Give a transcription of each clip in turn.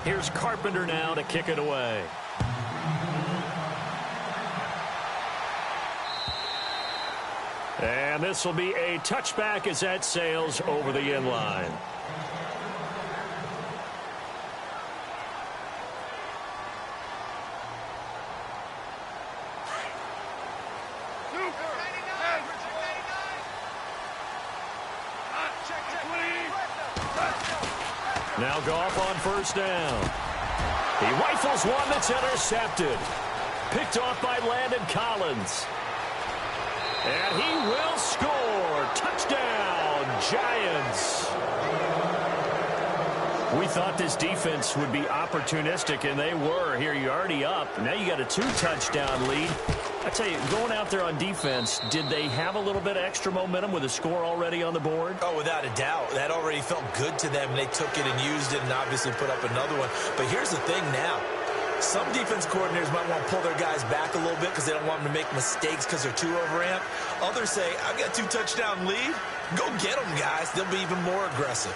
Here's Carpenter now to kick it away. And this will be a touchback as that sails over the end line. Now Goff on first down. He rifles one that's intercepted. Picked off by Landon Collins. And he will score. Touchdown, Giants. We thought this defense would be opportunistic, and they were. Here, you're already up. Now you got a 2-touchdown lead. I tell you, going out there on defense, did they have a little bit of extra momentum with a score already on the board? Oh, without a doubt. That already felt good to them. They took it and used it and obviously put up another one. But here's the thing now. Some defense coordinators might want to pull their guys back a little bit because they don't want them to make mistakes because they're too overamped. Others say, I've got a 2-touchdown lead. Go get them, guys. They'll be even more aggressive.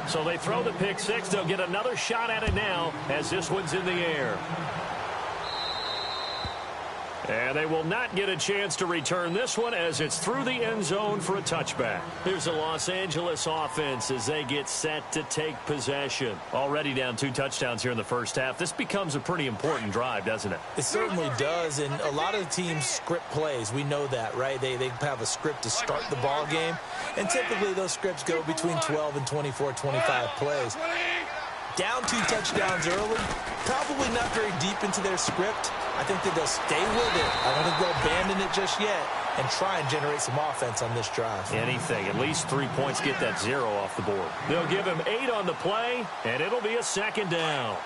So they throw the pick six. They'll get another shot at it now as this one's in the air. And they will not get a chance to return this one as it's through the end zone for a touchback. Here's the Los Angeles offense as they get set to take possession. Already down 2 touchdowns here in the first half. This becomes a pretty important drive, doesn't it? It certainly does, and a lot of the teams script plays. We know that, right? They have a script to start the ball game, and typically those scripts go between 12 and 24, 25 plays. Down 2 touchdowns early, probably not very deep into their script. I think that they'll stay with it. I don't think they'll abandon it just yet and try and generate some offense on this drive. Anything. At least 3 points, get that 0 off the board. They'll give him 8 on the play, and it'll be a second down.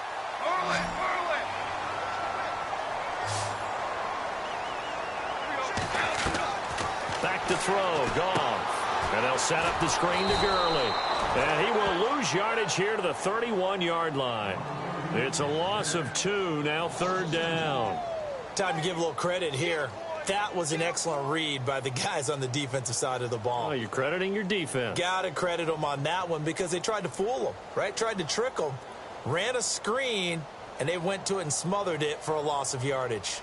Back to throw. Goff. And they'll set up the screen to Gurley. And he will lose yardage here to the 31-yard line. It's a loss of 2, now 3rd down. Time to give a little credit here. That was an excellent read by the guys on the defensive side of the ball. Oh, you're crediting your defense. Got to credit them on that one because they tried to fool them, right? Tried to trick them, ran a screen, and they went to it and smothered it for a loss of yardage.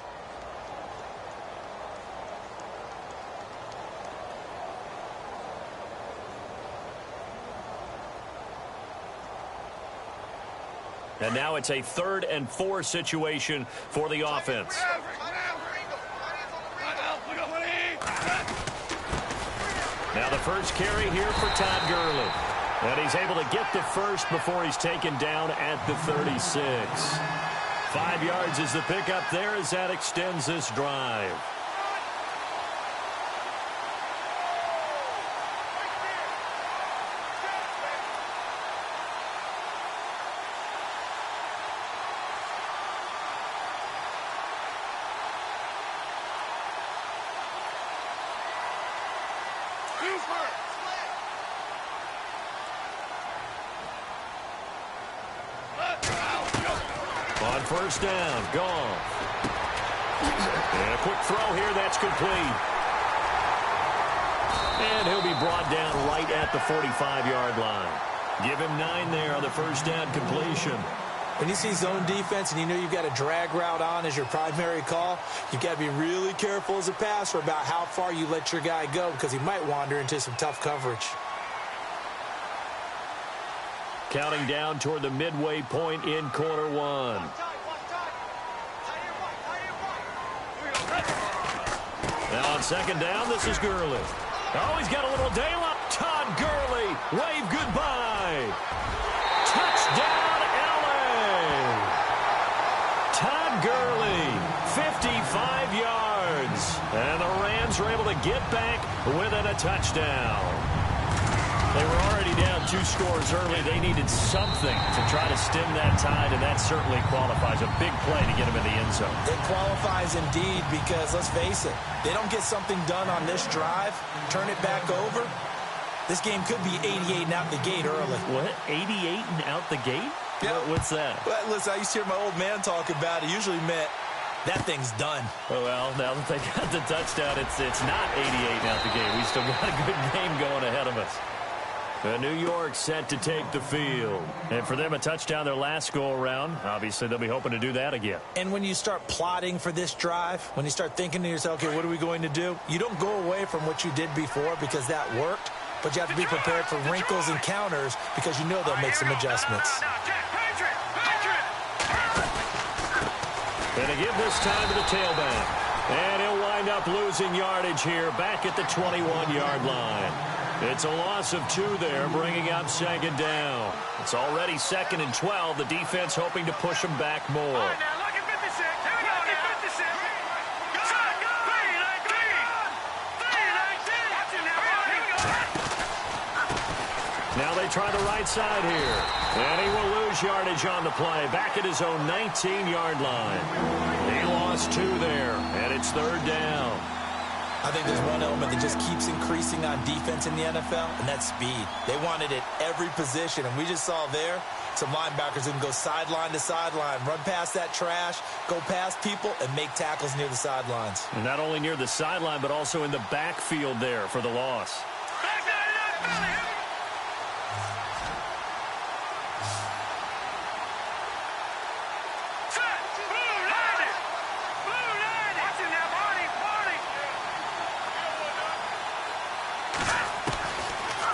And now it's a 3rd and 4 situation for the offense. Now the first carry here for Todd Gurley. And he's able to get the first before he's taken down at the 36. 5 yards is the pickup there as that extends this drive. On first down, Goff. And a quick throw here, that's complete. And he'll be brought down right at the 45-yard line. Give him 9 there on the first down completion. When you see zone defense and you know you've got a drag route on as your primary call, you've got to be really careful as a passer about how far you let your guy go because he might wander into some tough coverage. Counting down toward the midway point in quarter 1. Now on second down, this is Gurley. Oh, he's got a little daylight. Todd Gurley, wave goodbye. Touchdown, L.A. Todd Gurley, 55 yards. And the Rams are able to get back within a touchdown. They were already down 2 scores early. They needed something to try to stem that tide, and that certainly qualifies. A big play to get them in the end zone. It qualifies indeed because, let's face it, they don't get something done on this drive, turn it back over, this game could be 88 and out the gate early. What? 88 and out the gate? Yeah. What's that? Well, listen, I used to hear my old man talk about it. Usually meant that thing's done. Oh, well, now that they got the touchdown, it's not 88 and out the gate. We still got a good game going ahead of us. New York set to take the field. And for them, a touchdown their last go-around. Obviously, they'll be hoping to do that again. And when you start plotting for this drive, when you start thinking to yourself, okay, what are we going to do? You don't go away from what you did before because that worked, but you have to be prepared for wrinkles and counters because you know they'll make some adjustments. And to give this time to the tailback. And he'll wind up losing yardage here back at the 21-yard line. It's a loss of 2 there, bringing up second down. It's already 2nd and 12. The defense hoping to push them back more. All right, now look at 56. Here we go now. 56. Now they try the right side here. And he will lose yardage on the play. Back at his own 19-yard line. He lost 2 there, and it's 3rd down. I think there's one element that just keeps increasing on defense in the NFL, and that's speed. They want it at every position, and we just saw there some linebackers who can go sideline to sideline, run past that trash, go past people, and make tackles near the sidelines. And not only near the sideline, but also in the backfield there for the loss.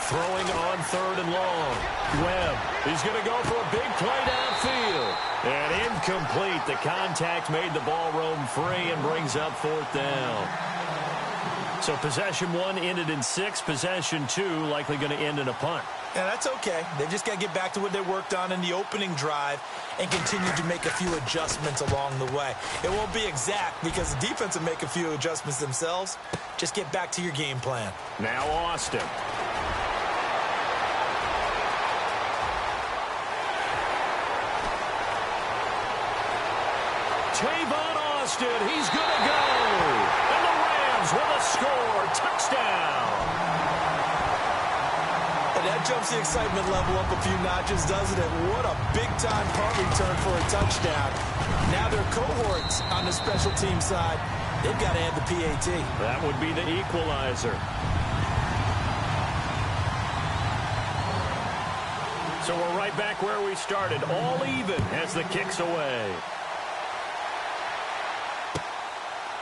Throwing on 3rd and long. Webb, he's going to go for a big play downfield. And incomplete. The contact made the ball roam free and brings up 4th down. So possession 1 ended in 6. Possession 2 likely going to end in a punt. Yeah, that's okay. They've just got to get back to what they worked on in the opening drive and continue to make a few adjustments along the way. It won't be exact because the defense will make a few adjustments themselves. Just get back to your game plan. Now Austin. Tavon Austin, he's going to go. And the Rams with a score. Touchdown. And that jumps the excitement level up a few notches, doesn't it? What a big-time punt return for a touchdown. Now their cohorts on the special team side, they've got to add the PAT. That would be the equalizer. So we're right back where we started, all even as the kick's away.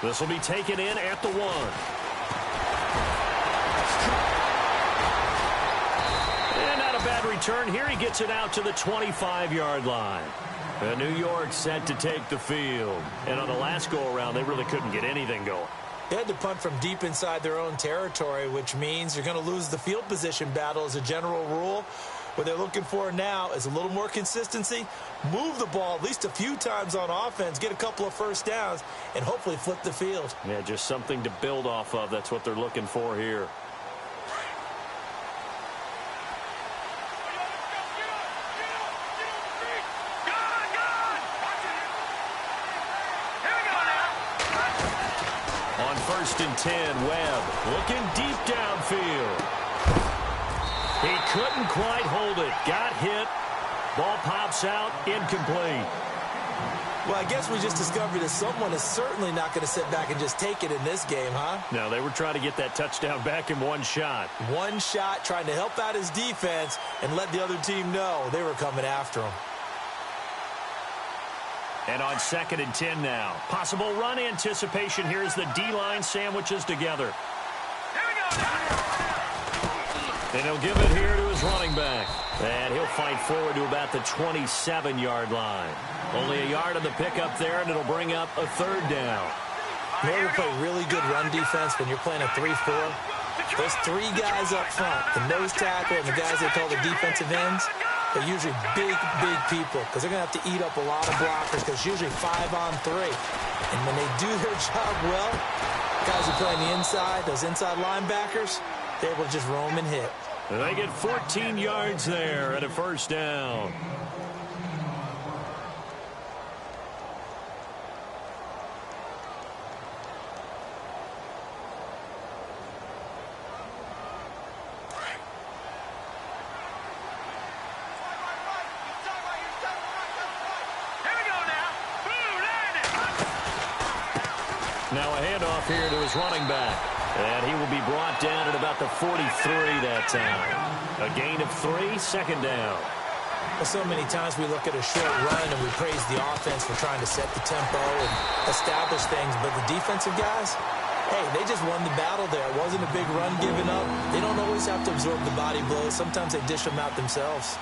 This will be taken in at the 1. And not a bad return here. He gets it out to the 25-yard line. And New York set to take the field. And on the last go-around, they really couldn't get anything going. They had to punt from deep inside their own territory, which means you're going to lose the field position battle as a general rule. What they're looking for now is a little more consistency, move the ball at least a few times on offense, get a couple of first downs, and hopefully flip the field. Yeah, just something to build off of. That's what they're looking for here. On 1st and 10, Webb looking deep downfield. He couldn't quite hold it. Got hit. Ball pops out. Incomplete. Well, I guess we just discovered that someone is certainly not going to sit back and just take it in this game, huh? No, they were trying to get that touchdown back in one shot. One shot, trying to help out his defense and let the other team know they were coming after him. And on 2nd and 10 now. Possible run anticipation here as the D-line sandwiches together. Here we go. And he'll give it here to his running back. And he'll fight forward to about the 27-yard line. Only a yard on the pickup there, and it'll bring up a 3rd down. In order to play really good run defense when you're playing a 3-4, those 3 guys up front, the nose tackle and the guys they call the defensive ends, they're usually big, big people because they're going to have to eat up a lot of blockers because it's usually 5 on 3. And when they do their job well, guys who play on the inside, those inside linebackers, they're able to just roam and hit. And they get 14 yards there and a 1st down. Now a handoff here to his running back. And he will be brought down at about the 43 that time. A gain of 3, second down. Well, so many times we look at a short run and we praise the offense for trying to set the tempo and establish things, but the defensive guys, hey, they just won the battle there. It wasn't a big run given up. They don't always have to absorb the body blows. Sometimes they dish them out themselves.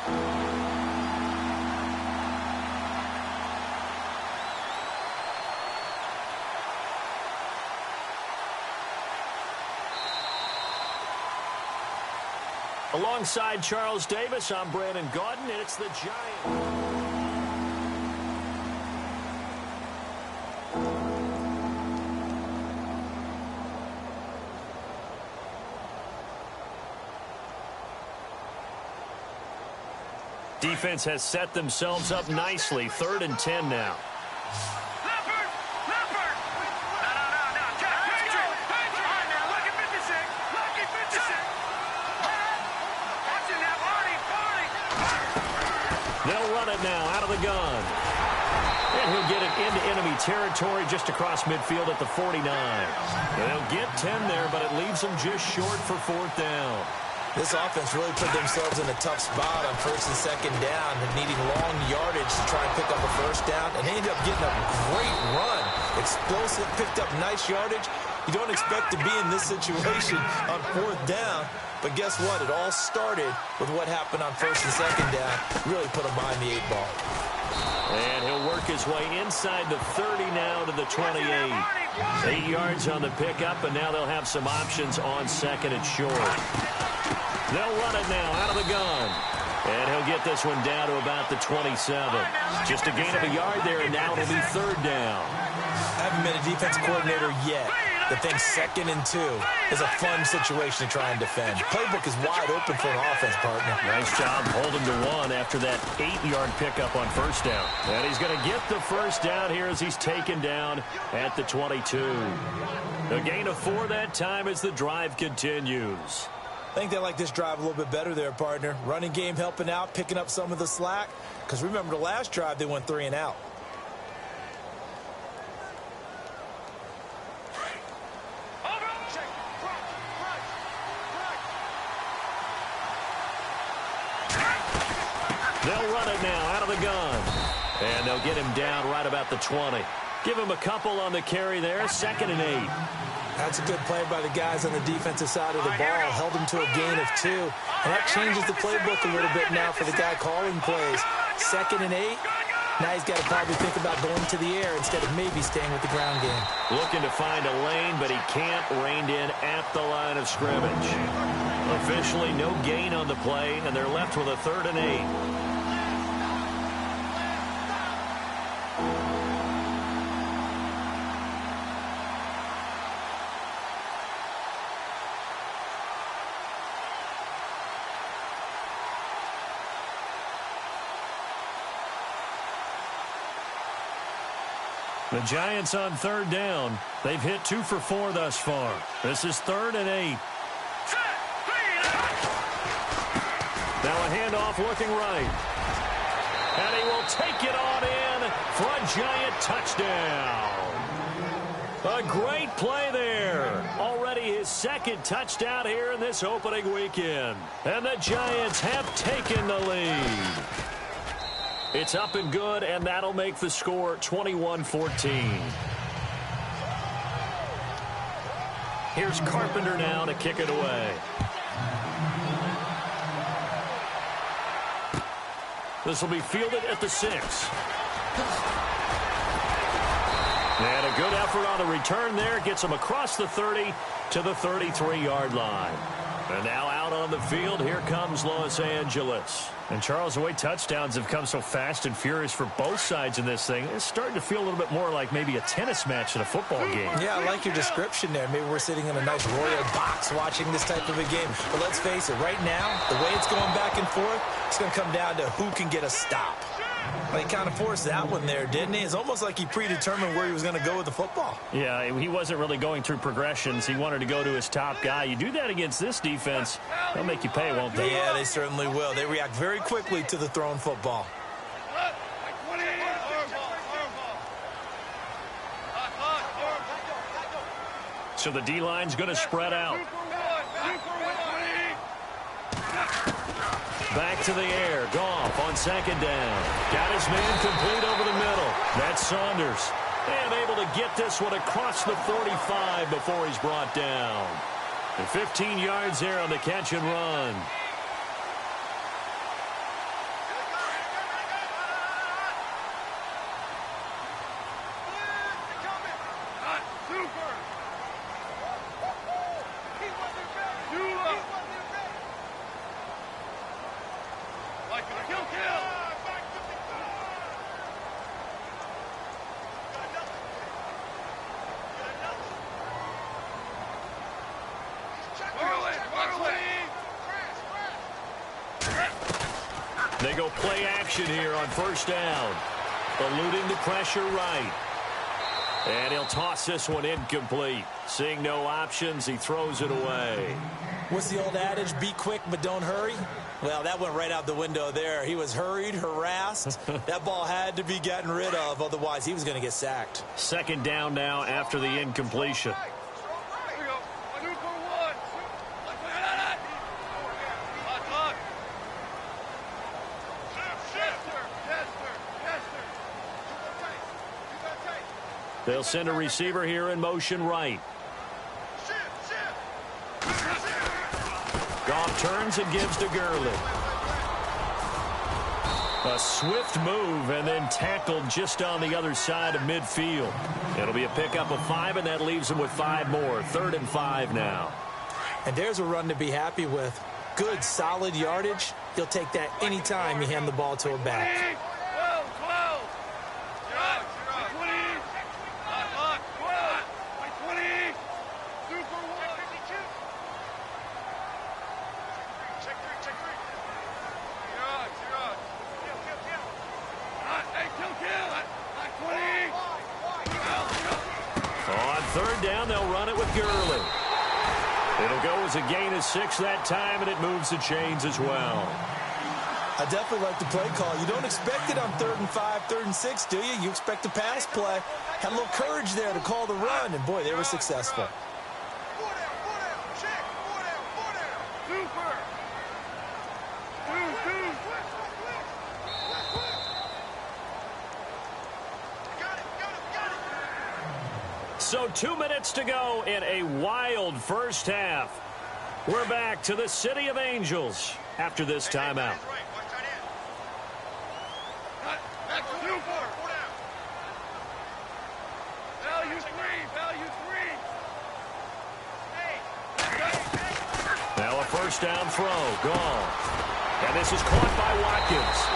Alongside Charles Davis, I'm Brandon Gaudin, and it's the Giants. Defense has set themselves up nicely. 3rd and 10 now. They'll run it now out of the gun. And he'll get it into enemy territory just across midfield at the 49. They'll get 10 there, but it leaves them just short for 4th down. This offense really put themselves in a tough spot on 1st and 2nd down, needing long yardage to try and pick up a 1st down, and they ended up getting a great run. Explosive, picked up nice yardage. You don't expect to be in this situation on 4th down, but guess what? It all started with what happened on 1st and 2nd down. Really put them behind the 8 ball. And he'll work his way inside the 30 now to the 28. 8 yards on the pickup, and now they'll have some options on 2nd and short. They'll run it now out of the gun. And he'll get this one down to about the 27. Just a gain of a yard there, and now it'll be 3rd down. I haven't been a defense coordinator yet. The thing 2nd and 2 is a fun situation to try and defend. Playbook is wide open for an offense, partner. Nice job holding to 1 after that 8-yard pickup on 1st down. And he's going to get the 1st down here as he's taken down at the 22. A gain of 4 that time as the drive continues. I think they like this drive a little bit better there, partner. Running game helping out, picking up some of the slack. Because remember, the last drive, they went 3 and out. They'll run it now out of the gun. And they'll get him down right about the 20. Give him a couple on the carry there. 2nd and 8. That's a good play by the guys on the defensive side of the ball. Held him to a gain of 2. And that changes the playbook a little bit now for the guy calling plays. 2nd and 8. Now he's got to probably think about going to the air instead of maybe staying with the ground game. Looking to find a lane, but he can't. Reined in at the line of scrimmage. Officially no gain on the play, and they're left with a 3rd and 8. The Giants on 3rd down. They've hit 2 for 4 thus far. This is 3rd and 8. Now a handoff looking right. And he will take it on in for a Giant touchdown. A great play there. Already his 2nd touchdown here in this opening weekend. And the Giants have taken the lead. It's up and good, and that'll make the score 21-14. Here's Carpenter now to kick it away. This will be fielded at the 6. And a good effort on the return there. Gets him across the 30 to the 33-yard line. And now out on the field, here comes Los Angeles. And, Charles, the way touchdowns have come so fast and furious for both sides in this thing, it's starting to feel a little bit more like maybe a tennis match than a football game. Yeah, I like your description there. Maybe we're sitting in a nice royal box watching this type of a game. But let's face it, right now, the way it's going back and forth, it's going to come down to who can get a stop. Well, he kind of forced that one there, didn't he? It's almost like he predetermined where he was going to go with the football. Yeah, he wasn't really going through progressions. He wanted to go to his top guy. You do that against this defense, they'll make you pay, won't they? Yeah, they certainly will. They react very quickly to the thrown football. So the D-line's going to spread out. Back to the air. Goff on second down. Got his man complete over the middle. That's Saunders. And able to get this one across the 45 before he's brought down. And 15 yards there on the catch and run. They go play action here on first down. Eluding the pressure right. And he'll toss this one incomplete. Seeing no options, he throws it away. What's the old adage? Be quick, but don't hurry. Well, that went right out the window there. He was hurried, harassed. That ball had to be gotten rid of. Otherwise, he was going to get sacked. Second down now after the incompletion. They'll send a receiver here in motion right. Goff turns and gives to Gurley. A swift move and then tackled just on the other side of midfield. It'll be a pickup of 5, and that leaves him with 5 more. 3rd and 5 now. And there's a run to be happy with. Good, solid yardage. He'll take that anytime you hand the ball to a back. A gain of 6 that time, and it moves the chains as well. I definitely like the play call. You don't expect it on 3rd and 5, 3rd and 6, do you? You expect a pass play. Had a little courage there to call the run, and boy, they were successful. So 2 minutes to go in a wild first half. We're back to the City of Angels after this timeout. Now a first down throw. Gone. And this is caught by Watkins.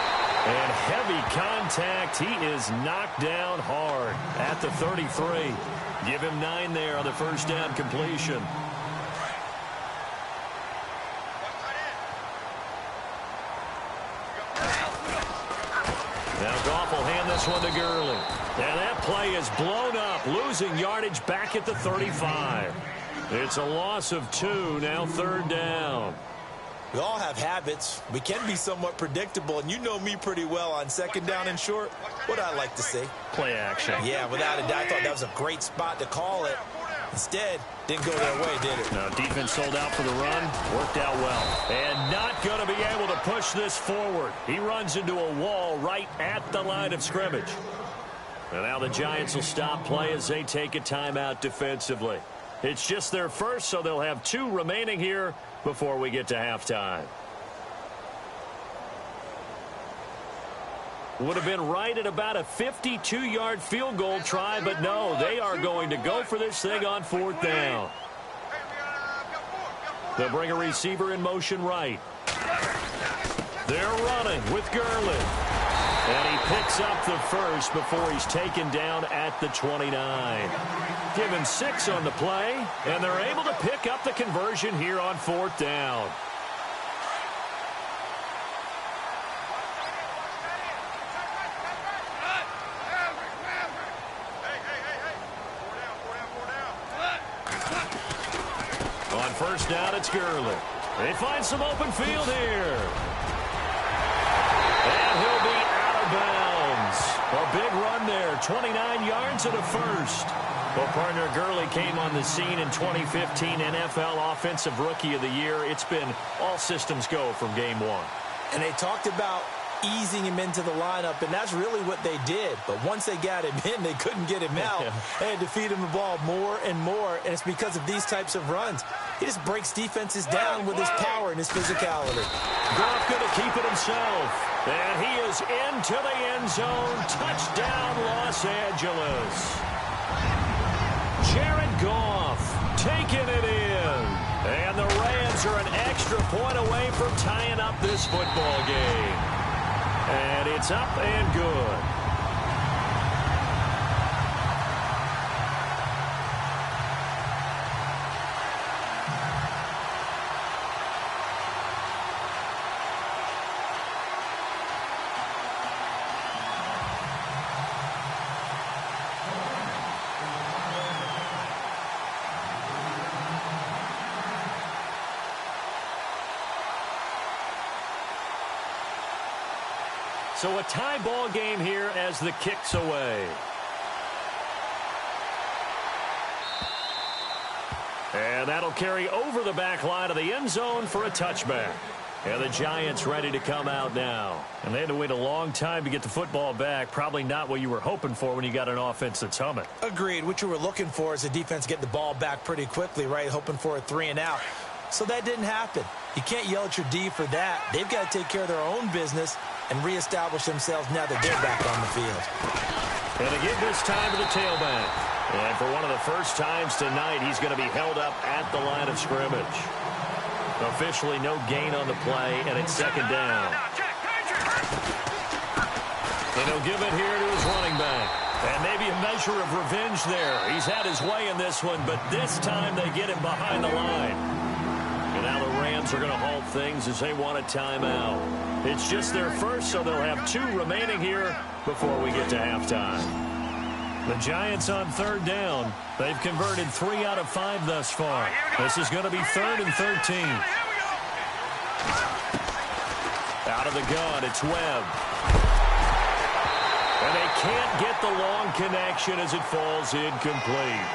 And heavy contact. He is knocked down hard at the 33. Give him 9 there on the first down completion. Now Goff will hand this one to Gurley. And that play is blown up, losing yardage back at the 35. It's a loss of 2, now 3rd down. We all have habits. We can be somewhat predictable, and you know me pretty well on 2nd down and short. What I like to see. Play action. Yeah, without a doubt. I thought that was a great spot to call it. Instead, didn't go their way, did it? No, defense sold out for the run. Worked out well. And not going to be able to push this forward. He runs into a wall right at the line of scrimmage. And now the Giants will stop play as they take a timeout defensively. It's just their first, so they'll have 2 remaining here before we get to halftime. Would have been right at about a 52-yard field goal try, but no, they are going to go for this thing on 4th down. They'll bring a receiver in motion right. They're running with Gurley. And he picks up the first before he's taken down at the 29. Given 6 on the play, and they're able to pick up the conversion here on 4th down. On first down, it's Gurley. They find some open field here. And he'll be out of bounds. A big run there, 29 yards and a first. Well, partner, Gurley came on the scene in 2015 NFL Offensive Rookie of the Year. It's been all systems go from game 1. And they talked about easing him into the lineup, and that's really what they did. But once they got him in, they couldn't get him out. They had to feed him the ball more and more, and it's because of these types of runs. He just breaks defenses down with his power and his physicality. Goff going to keep it himself. And he is into the end zone. Touchdown, Los Angeles. Jared Goff taking it in. And the Rams are an extra point away from tying up this football game. And it's up and good. So a tie ball game here as the kick's away. And that'll carry over the back line of the end zone for a touchback. And the Giants ready to come out now. And they had to wait a long time to get the football back. Probably not what you were hoping for when you got an offense that's humming. Agreed. What you were looking for is the defense getting the ball back pretty quickly, right? Hoping for a 3-and-out. So that didn't happen. You can't yell at your D for that. They've got to take care of their own business and reestablish themselves now that they're back on the field. And to give this time to the tailback. And for one of the first times tonight, he's going to be held up at the line of scrimmage. Officially no gain on the play, and it's second down. And he'll give it here to his running back. And maybe a measure of revenge there. He's had his way in this one, but this time they get him behind the line. And now the Rams are going to halt things as they want a timeout. It's just their first, so they'll have 2 remaining here before we get to halftime. The Giants on third down. They've converted 3 out of 5 thus far. This is going to be 3rd and 13. Out of the gun, it's Webb. And they can't get the long connection as it falls incomplete.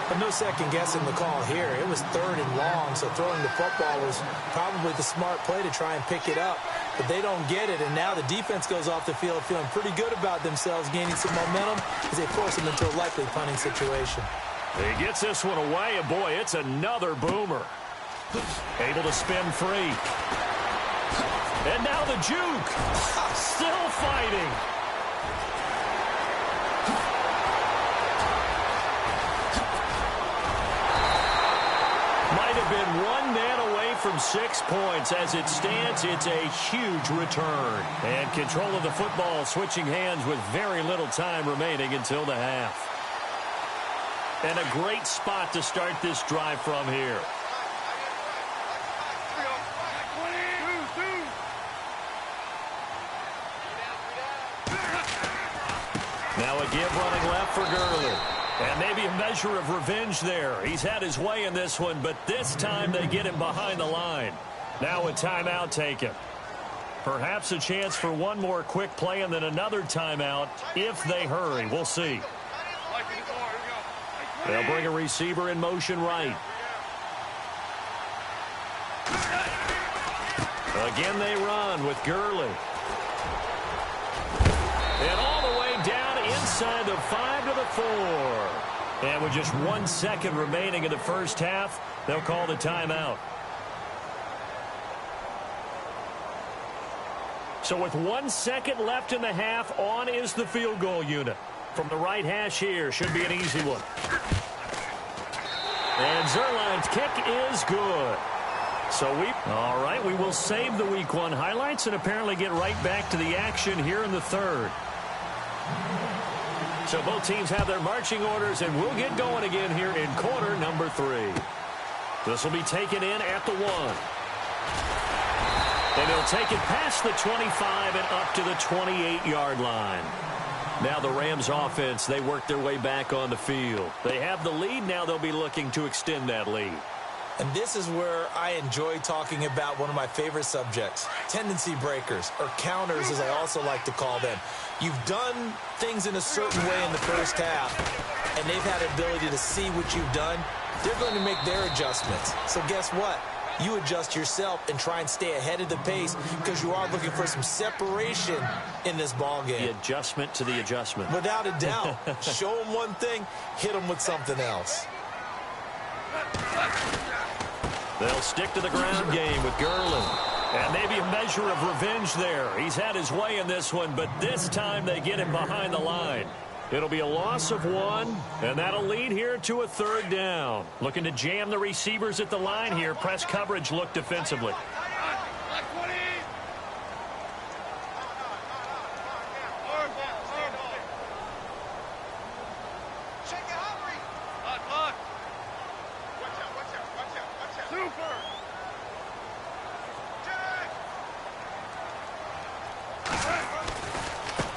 But no second guessing the call here. It was 3rd and long, so throwing the football was probably the smart play to try and pick it up. But they don't get it, and now the defense goes off the field feeling pretty good about themselves, gaining some momentum as they force them into a likely punting situation. He gets this one away, and boy, it's another boomer. Able to spin free. And now the juke. Still fighting. Might have been one man away from 6 points. As it stands, it's a huge return. And control of the football switching hands with very little time remaining until the half. And a great spot to start this drive from here. Now a give running left for Gurley. And maybe a measure of revenge there. He's had his way in this one, but this time they get him behind the line. Now a timeout taken. Perhaps a chance for one more quick play and then another timeout if they hurry. We'll see. They'll bring a receiver in motion right. Again they run with Gurley. And all the way down inside the 5 to the 4. And with just 1 second remaining in the first half, they'll call the timeout. So with 1 second left in the half, on is the field goal unit. From the right hash here, should be an easy one. And Zerline's kick is good. So all right, we will save the Week 1 highlights and apparently get right back to the action here in the third. So both teams have their marching orders, and we'll get going again here in quarter number 3. This will be taken in at the 1. And he'll take it past the 25 and up to the 28-yard line. Now the Rams offense, they work their way back on the field. They have the lead. Now they'll be looking to extend that lead. And this is where I enjoy talking about one of my favorite subjects, tendency breakers, or counters as I also like to call them. You've done things in a certain way in the first half, and they've had the ability to see what you've done. They're going to make their adjustments. So guess what? you adjust yourself and try and stay ahead of the pace because you are looking for some separation in this ball game. The adjustment to the adjustment. Without a doubt. Show them one thing, hit them with something else. They'll stick to the ground game with Gurley. And maybe a measure of revenge there. He's had his way in this one, but this time they get him behind the line. It'll be a loss of 1, and that'll lead here to a 3rd down. Looking to jam the receivers at the line here. Press coverage look defensively.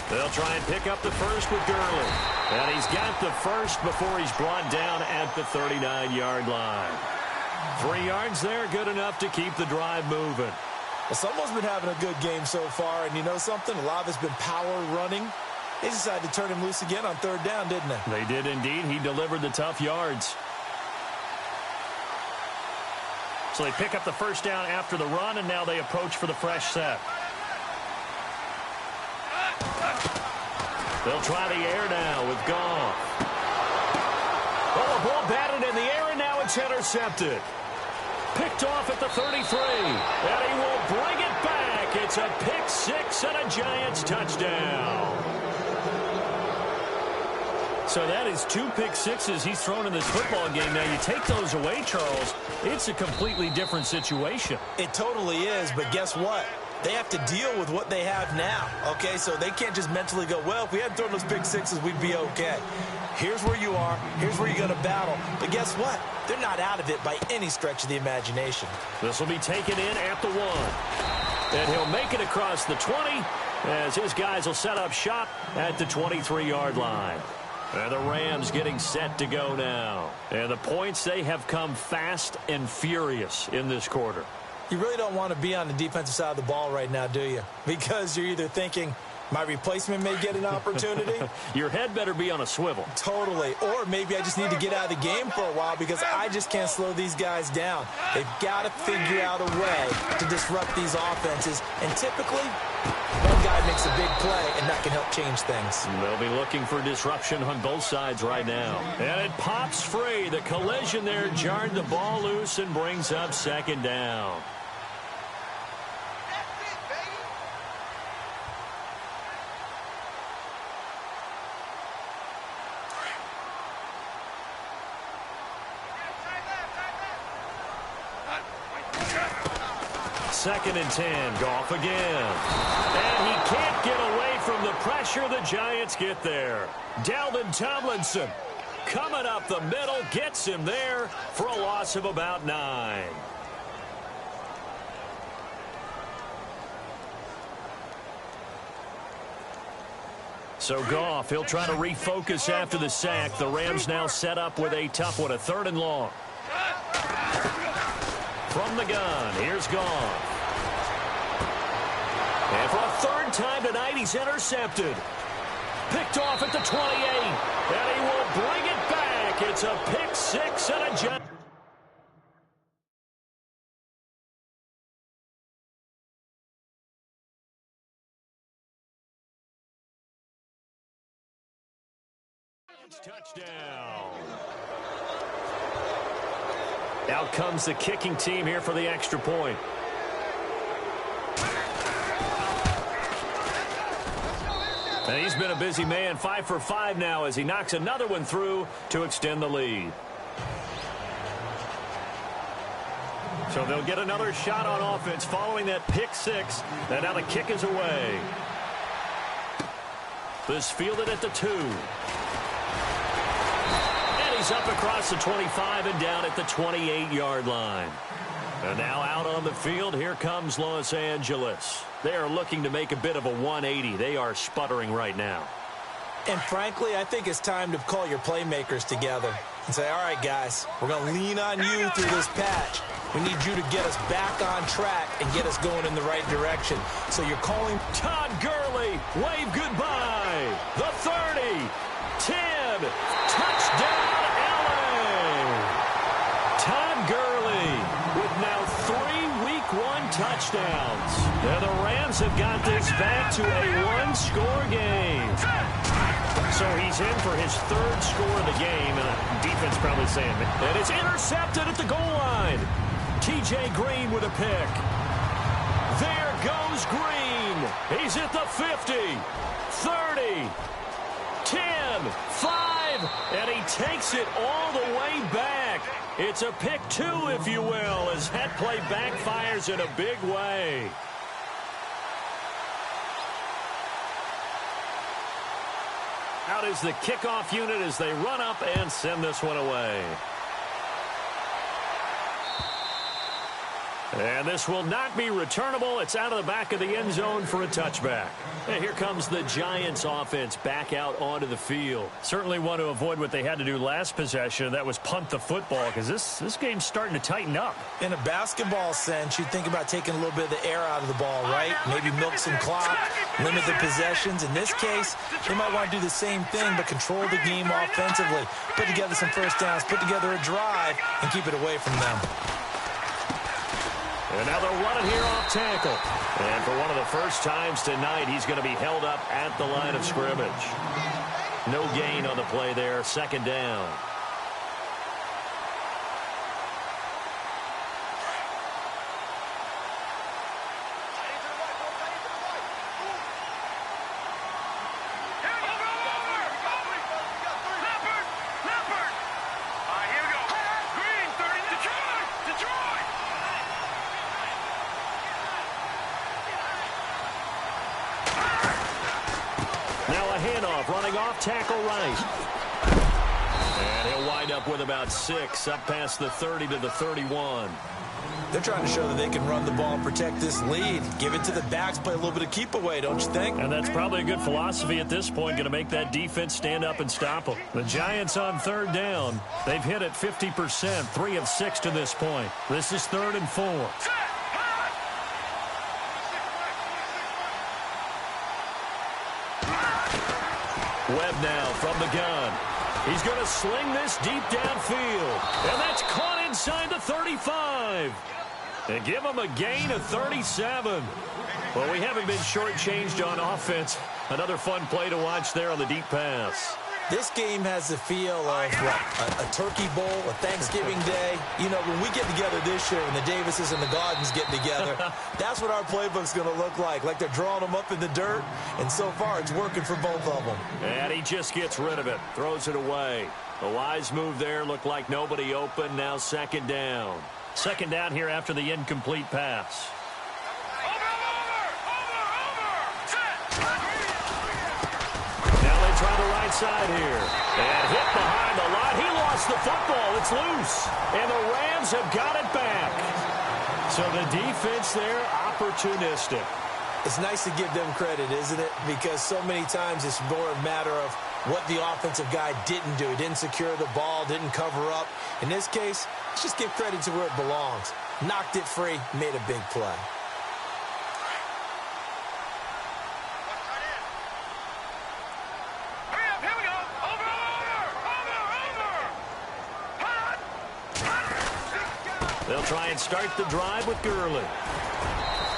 They'll try and pick up the first with Gurley. And he's got the first before he's brought down at the 39-yard line. 3 yards there, good enough to keep the drive moving. Well, someone's been having a good game so far, and you know something? A lot of it's been power running. They decided to turn him loose again on 3rd down, didn't they? They did indeed. He delivered the tough yards. So they pick up the first down after the run, and now they approach for the fresh set. They'll try the air now with Goff. Oh, the ball batted in the air, and now it's intercepted. Picked off at the 33, and he will bring it back. It's a pick 6 and a Giants touchdown. So that is 2 pick sixes he's thrown in this football game. Now, you take those away, Charles, it's a completely different situation. It totally is, but guess what? They have to deal with what they have now, okay? So they can't just mentally go, well, if we hadn't thrown those pick sixes, we'd be okay. Here's where you are. Here's where you're going to battle. But guess what? They're not out of it by any stretch of the imagination. This will be taken in at the 1. And he'll make it across the 20 as his guys will set up shop at the 23-yard line. And the Rams getting set to go now. And the points, they have come fast and furious in this quarter. You really don't want to be on the defensive side of the ball right now, do you? Because you're either thinking, my replacement may get an opportunity. Your head better be on a swivel. Totally. Or maybe I just need to get out of the game for a while because I just can't slow these guys down. They've got to figure out a way to disrupt these offenses. And typically, one guy makes a big play, and that can help change things. They'll be looking for disruption on both sides right now. And it pops free. The collision there jarred the ball loose and brings up 2nd down. Second and 10, Goff again. And he can't get away from the pressure. The Giants get there. Dalvin Tomlinson coming up the middle, gets him there for a loss of about 9. So Goff, he'll try to refocus after the sack. The Rams now set up with a tough one, a 3rd and long. From the gun, here's Goff. And for a 3rd time tonight, he's intercepted. Picked off at the 28. And he will bring it back. It's a pick 6 and a Giants touchdown. Out comes the kicking team here for the extra point. And he's been a busy man, 5 for 5 now as he knocks another one through to extend the lead. So they'll get another shot on offense following that pick 6. And now the kick is away. This fielded at the 2. And he's up across the 25 and down at the 28-yard line. And now out on the field, here comes Los Angeles. They are looking to make a bit of a 180. They are sputtering right now. And frankly, I think it's time to call your playmakers together and say, all right, guys, we're going to lean on you through this patch. We need you to get us back on track and get us going in the right direction. So you're calling Todd Gurley, wave goodbye. The 30, 10, touchdown LA. Todd Gurley with now have got this back to a one-score game. So he's in for his third score of the game, and the defense probably saying, and it's intercepted at the goal line. T.J. Green with a pick. There goes Green. He's at the 50, 30, 10, 5, and he takes it all the way back. It's a pick two, if you will, as that play backfires in a big way. Out is the kickoff unit as they run up and send this one away. And this will not be returnable. It's out of the back of the end zone for a touchback. And here comes the Giants offense back out onto the field. Certainly want to avoid what they had to do last possession. That was punt the football, because this game's starting to tighten up. In a basketball sense, you think about taking a little bit of the air out of the ball, right? Maybe milk some clock, limit the possessions. In this case, they might want to do the same thing, but control the game offensively. Put together some first downs, put together a drive, and keep it away from them. And now they'll run it here off tackle. And for one of the first times tonight, he's going to be held up at the line of scrimmage. No gain on the play there, second down. Running off tackle right. And he'll wind up with about 6 up past the 30 to the 31. They're trying to show that they can run the ball and protect this lead. Give it to the backs, play a little bit of keep away, don't you think? And that's probably a good philosophy at this point, going to make that defense stand up and stop them. The Giants on third down. They've hit it 50%, 3 of 6 to this point. This is 3rd and 4. Webb now from the gun. He's going to sling this deep downfield. And that's caught inside the 35. And give him a gain of 37. Well, we haven't been shortchanged on offense. Another fun play to watch there on the deep pass. This game has the feel of a turkey bowl, a Thanksgiving day. You know, when we get together this year, when the Davises and the Gardens get together, that's what our playbook's going to look like they're drawing them up in the dirt, and so far it's working for both of them. And he just gets rid of it, throws it away. A wise move there, looked like nobody open, now second down. Second down here after the incomplete pass. Try the right side here. And hit behind the line. He lost the football. It's loose. And the Rams have got it back. So the defense there, opportunistic. It's nice to give them credit, isn't it? Because so many times it's more a matter of what the offensive guy didn't do. Didn't secure the ball, didn't cover up. In this case, let's just give credit to where it belongs. Knocked it free, made a big play. They'll try and start the drive with Gurley.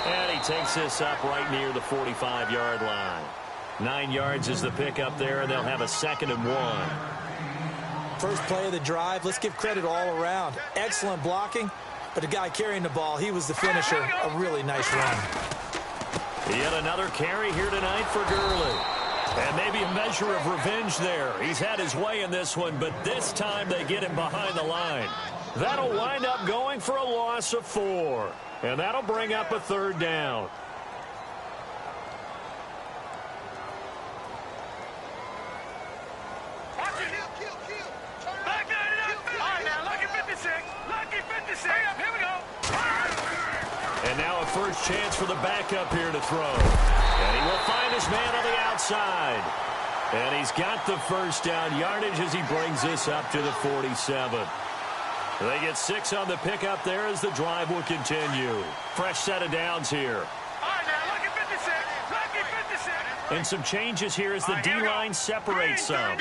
And he takes this up right near the 45-yard line. 9 yards is the pickup there, and they'll have a 2nd and 1. First play of the drive, let's give credit all around. Excellent blocking, but the guy carrying the ball, he was the finisher. A really nice run. Yet another carry here tonight for Gurley. And maybe a measure of revenge there. He's had his way in this one, but this time they get him behind the line. That'll wind up going for a loss of 4. And that'll bring up a 3rd down. And now a first chance for the backup here to throw. And he will find his man on the outside. And he's got the first down yardage as he brings this up to the 47. They get 6 on the pickup there as the drive will continue. Fresh set of downs here. And some changes here as the D-line separates some.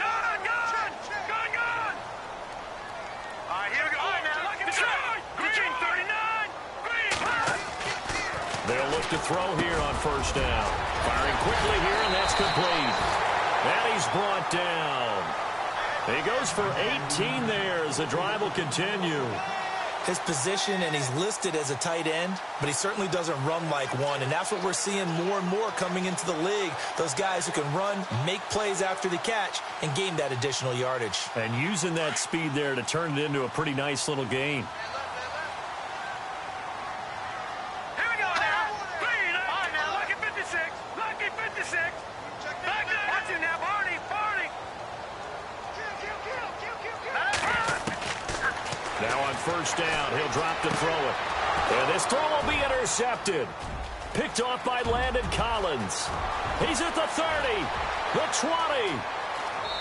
They'll look to throw here on first down. Firing quickly here, and that's complete. And he's brought down. He goes for 18 there as the drive will continue. His position, and he's listed as a tight end, but he certainly doesn't run like one, and that's what we're seeing more and more coming into the league. Those guys who can run, make plays after the catch, and gain that additional yardage. And using that speed there to turn it into a pretty nice little gain. Here we go now. Clean. All right, now, lucky 56. Lucky 56. Back there. Watch it now, Barney. Barney. Now on first down, he'll drop to throw it. And this throw will be intercepted. Picked off by Landon Collins. He's at the 30, the 20.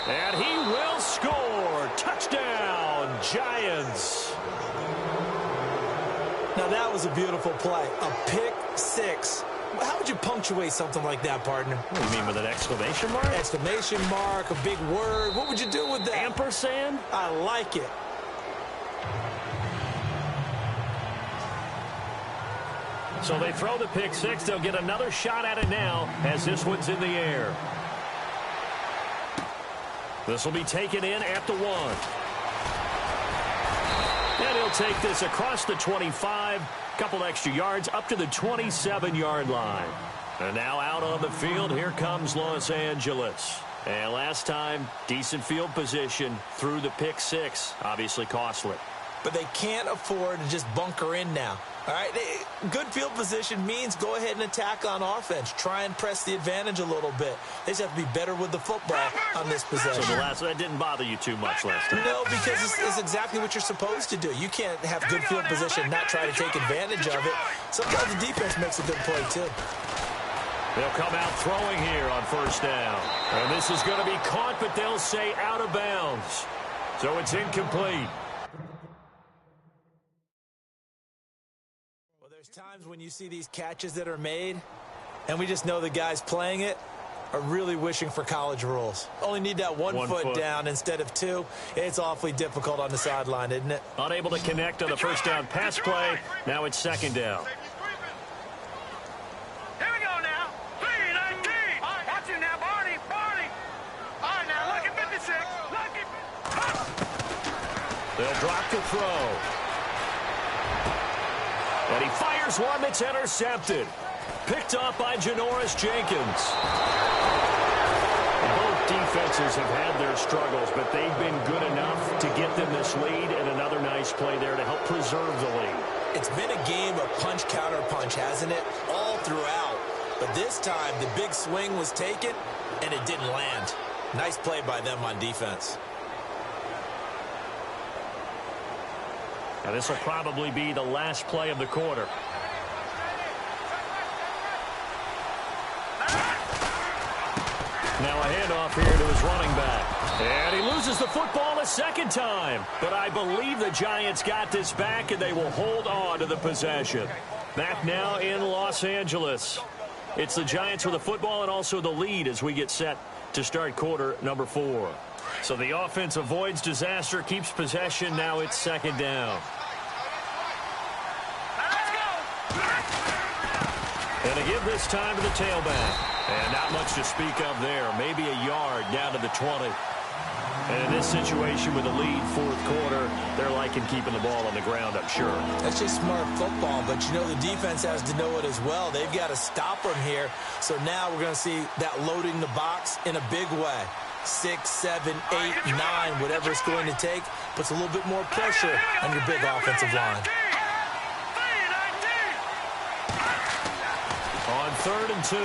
And he will score. Touchdown, Giants. Now that was a beautiful play. A pick six. How would you punctuate something like that, partner? What do you mean, with an exclamation mark? Exclamation mark, a big word. What would you do with that? Ampersand? I like it. So they throw the pick six. They'll get another shot at it now as this one's in the air. This will be taken in at the 1. And he'll take this across the 25. Couple extra yards up to the 27-yard line. And now out on the field, here comes Los Angeles. And last time, decent field position through the pick six. Obviously costly. But they can't afford to just bunker in now. All right, good field position means go ahead and attack on offense. Try and press the advantage a little bit. They just have to be better with the football on this possession. So that didn't bother you too much last time? No, because it's exactly what you're supposed to do. You can't have good field position and not try to take advantage of it. Sometimes the defense makes a good play, too. They'll come out throwing here on first down. And this is going to be caught, but they'll say out of bounds. So it's incomplete. There's times when you see these catches that are made, and we just know the guys playing it are really wishing for college rules. Only need that one foot down instead of two. It's awfully difficult on the sideline, isn't it? Unable to connect on the first down pass play. Now it's second down. Here we go now. 3-19. Watch it now, Barney. Barney. All right, now, lucky 56. Lucky. They'll drop to throw. And he fires one that's intercepted. Picked off by Janoris Jenkins. Both defenses have had their struggles, but they've been good enough to get them this lead, and another nice play there to help preserve the lead. It's been a game of punch-counter-punch, hasn't it? All throughout. But this time, the big swing was taken, and it didn't land. Nice play by them on defense. Now this will probably be the last play of the quarter. Now a handoff here to his running back. And he loses the football a second time. But I believe the Giants got this back, and they will hold on to the possession. Back now in Los Angeles. It's the Giants with the football and also the lead as we get set to start quarter number 4. So the offense avoids disaster, keeps possession. Now it's second down. And again this time to the tailback. And not much to speak of there. Maybe a yard down to the 20. And in this situation with the lead fourth quarter, they're liking keeping the ball on the ground, I'm sure. That's just smart football, but you know the defense has to know it as well. They've got to stop them here. So now we're going to see that loading the box in a big way. 6, 7, 8, 9, whatever it's going to take, puts a little bit more pressure on your big offensive line. On 3rd and 2,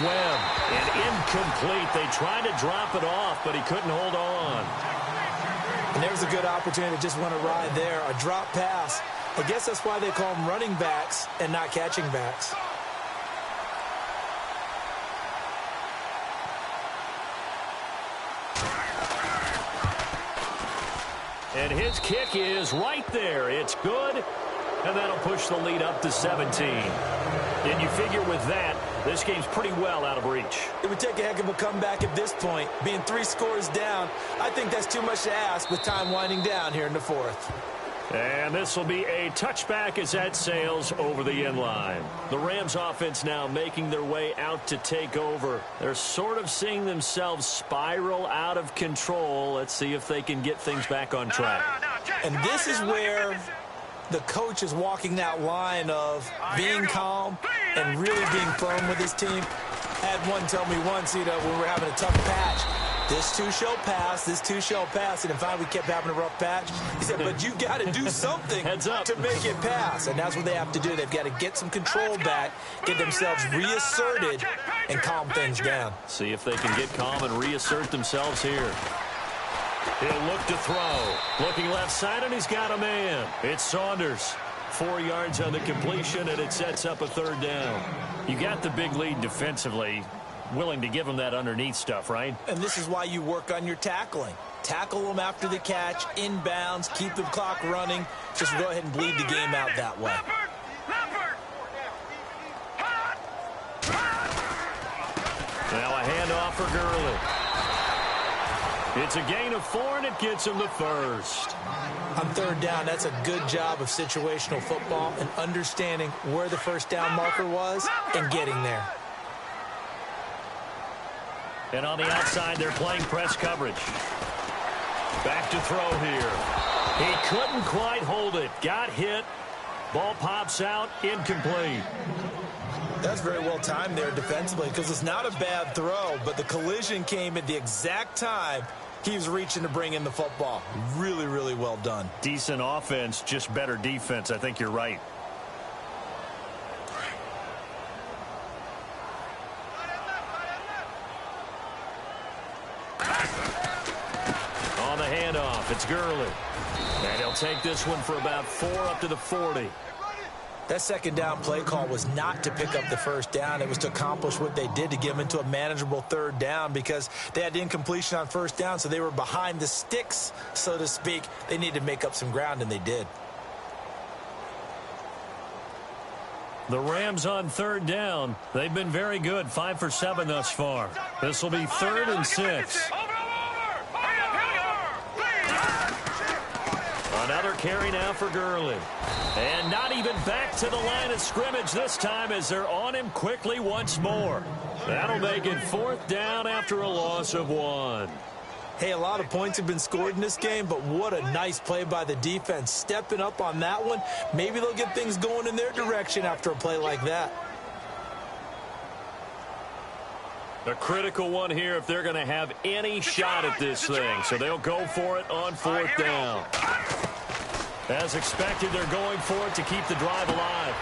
Webb, and incomplete. They tried to drop it off, but he couldn't hold on. And there's a good opportunity to just want to ride there, a drop pass. I guess that's why they call them running backs and not catching backs. And his kick is right there. It's good, and that'll push the lead up to 17. And you figure with that, this game's pretty well out of reach. It would take a heck of a comeback at this point. Being 3 scores down, I think that's too much to ask with time winding down here in the 4th. And this will be a touchback as that sails over the end line. The Rams offense now making their way out to take over. They're sort of seeing themselves spiral out of control. Let's see if they can get things back on track. And this is where the coach is walking that line of being calm and really being firm with his team. I had one tell me once, when we were having a tough patch, this too shall pass, this too shall pass. And finally we kept having a rough patch. He said, but you got to do something to make it pass. And that's what they have to do. They've got to get some control back, get themselves reasserted, and calm things down. See if they can get calm and reassert themselves here. He'll look to throw. Looking left side, and he's got a man. It's Saunders. 4 yards on the completion, and it sets up a third down. You got the big lead defensively. Willing to give them that underneath stuff, right? And this is why you work on your tackling. Tackle them after the catch, inbounds, keep the clock running. Just go ahead and bleed the game out that way. Now a handoff for Gurley. It's a gain of 4, and it gets him the first. On third down, that's a good job of situational football and understanding where the first down marker was and getting there. And on the outside, they're playing press coverage. Back to throw here. He couldn't quite hold it. Got hit. Ball pops out. Incomplete. That's very well timed there defensively because it's not a bad throw, but the collision came at the exact time he was reaching to bring in the football. Really, really well done. Decent offense, just better defense. I think you're right. On the handoff, it's Gurley. And he'll take this one for about 4 up to the 40. That second down play call was not to pick up the first down. It was to accomplish what they did to get them into a manageable third down because they had incompletion on first down, so they were behind the sticks, so to speak. They needed to make up some ground, and they did. The Rams on third down. They've been very good, 5 for 7 thus far. This will be 3rd and 6. Another carry now for Gurley. And not even back to the line of scrimmage this time as they're on him quickly once more. That'll make it 4th down after a loss of 1. Hey, a lot of points have been scored in this game, but what a nice play by the defense. Stepping up on that one. Maybe they'll get things going in their direction after a play like that. A critical one here if they're going to have any shot at this thing. So they'll go for it on 4th down. As expected, they're going for it to keep the drive alive.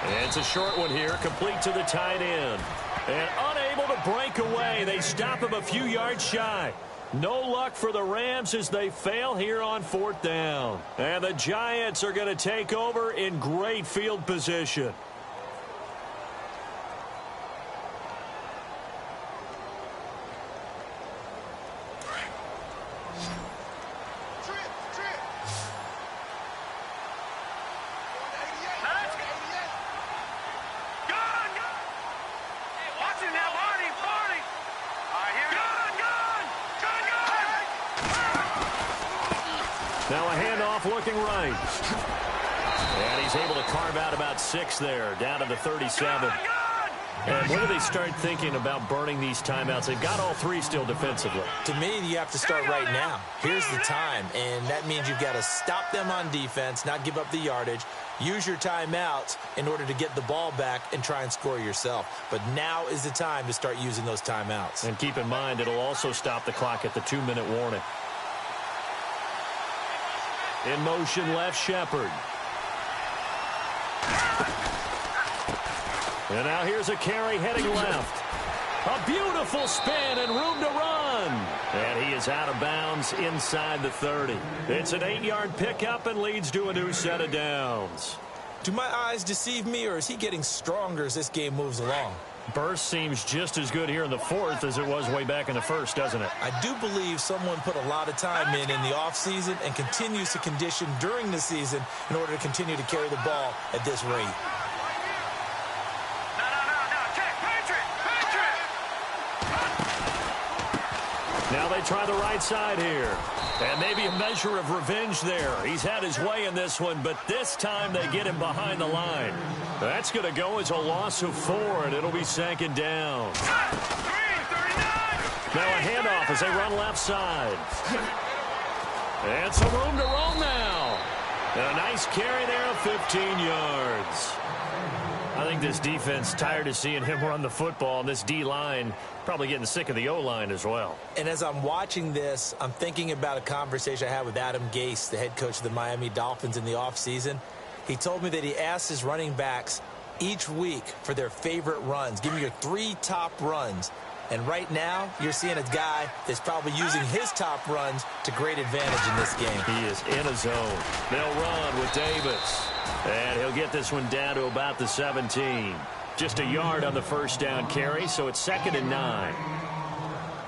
And it's a short one here, complete to the tight end. And unable to break away. They stop him a few yards shy. No luck for the Rams as they fail here on 4th down. And the Giants are going to take over in great field position. Now a handoff looking right. And he's able to carve out about 6 there, down to the 37. And when do they start thinking about burning these timeouts? They've got all 3 still defensively. To me, you have to start right now. Here's the time, and that means you've got to stop them on defense, not give up the yardage, use your timeouts in order to get the ball back and try and score yourself. But now is the time to start using those timeouts. And keep in mind, it'll also stop the clock at the 2-minute warning. In motion, left Shepard. And now here's a carry heading left. A beautiful spin and room to run. And he is out of bounds inside the 30. It's an 8-yard pickup and leads to a new set of downs. Do my eyes deceive me, or is he getting stronger as this game moves along? Burst seems just as good here in the 4th as it was way back in the 1st, doesn't it? I do believe someone put a lot of time in the offseason and continues to condition during the season in order to continue to carry the ball at this rate. Now they try the right side here. And maybe a measure of revenge there. He's had his way in this one, but this time they get him behind the line. That's going to go as a loss of 4, and it'll be 2nd down. Now a handoff as they run left side. And some room to roam now. And a nice carry there of 15 yards. I think this defense tired of seeing him run the football, and this D-line probably getting sick of the O-line as well. And as I'm watching this, I'm thinking about a conversation I had with Adam Gase, the head coach of the Miami Dolphins in the offseason. He told me that he asked his running backs each week for their favorite runs. Give me your 3 top runs. And right now, you're seeing a guy that's probably using his top runs to great advantage in this game. He is in a zone. They'll run with Davis. And he'll get this one down to about the 17. Just a yard on the first down carry, so it's 2nd and 9.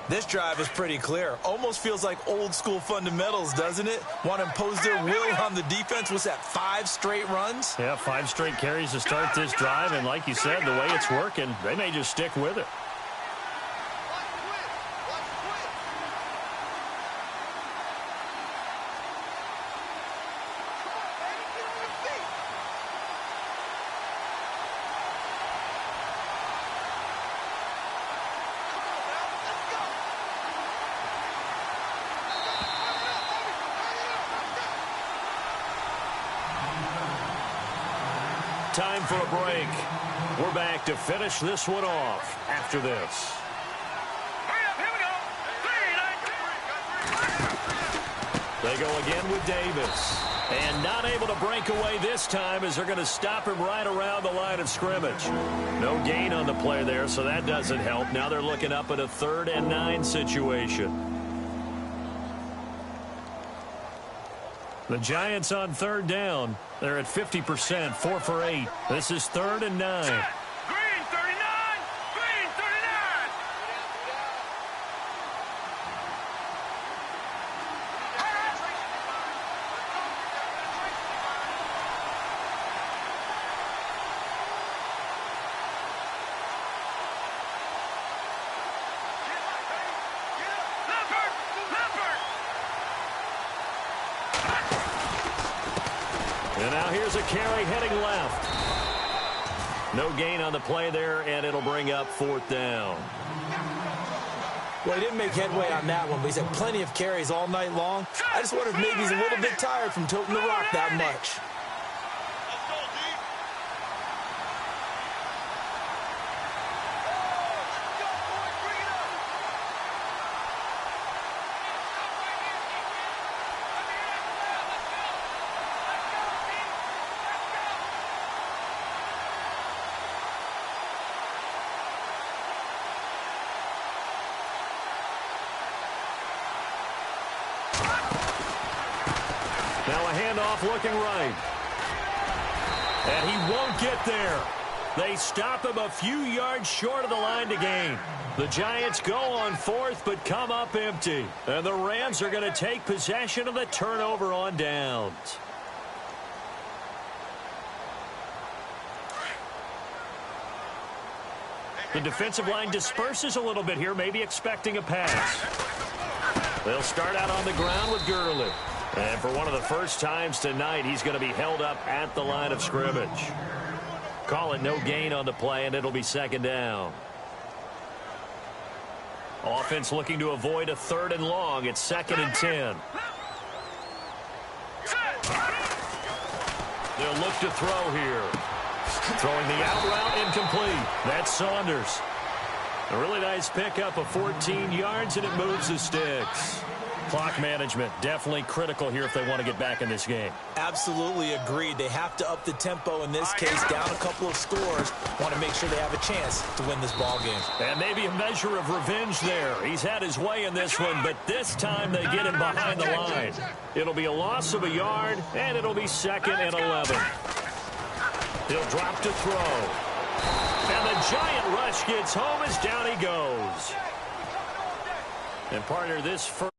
This drive is pretty clear. Almost feels like old school fundamentals, doesn't it? Want to impose their will on the defense. What's that, 5 straight runs? Yeah, 5 straight carries to start this drive. And like you said, the way it's working, they may just stick with it. Time for a break. We're back to finish this one off after this. They go again with Davis. And not able to break away this time as they're going to stop him right around the line of scrimmage. No gain on the play there, so that doesn't help. Now they're looking up at a 3rd and 9 situation. The Giants on 3rd down. They're at 50%, 4 for 8. This is 3rd and 9. Green 39! Green 39! And now here's a carry heading left. No gain on the play there, and it'll bring up 4th down. Well, he didn't make headway on that one, but he's had plenty of carries all night long. I just wonder if maybe he's a little bit tired from toting the rock that much. Now a handoff looking right. And he won't get there. They stop him a few yards short of the line to gain. The Giants go on 4th but come up empty. And the Rams are going to take possession of the turnover on downs. The defensive line disperses a little bit here, maybe expecting a pass. They'll start out on the ground with Gurley. And for one of the first times tonight, he's going to be held up at the line of scrimmage. Call it no gain on the play, and it'll be 2nd down. Offense looking to avoid a 3rd and long. It's 2nd and 10. They'll look to throw here. Throwing the out route incomplete. That's Saunders. A really nice pickup of 14 yards, and it moves the sticks. Clock management definitely critical here if they want to get back in this game. Absolutely agreed. They have to up the tempo in this case, down a couple of scores. Want to make sure they have a chance to win this ball game. And maybe a measure of revenge there. He's had his way in this one, but this time they get him behind the line. It'll be a loss of a yard, and it'll be 2nd and 11. He'll drop to throw. And the giant rush gets home as down he goes. And partner, this first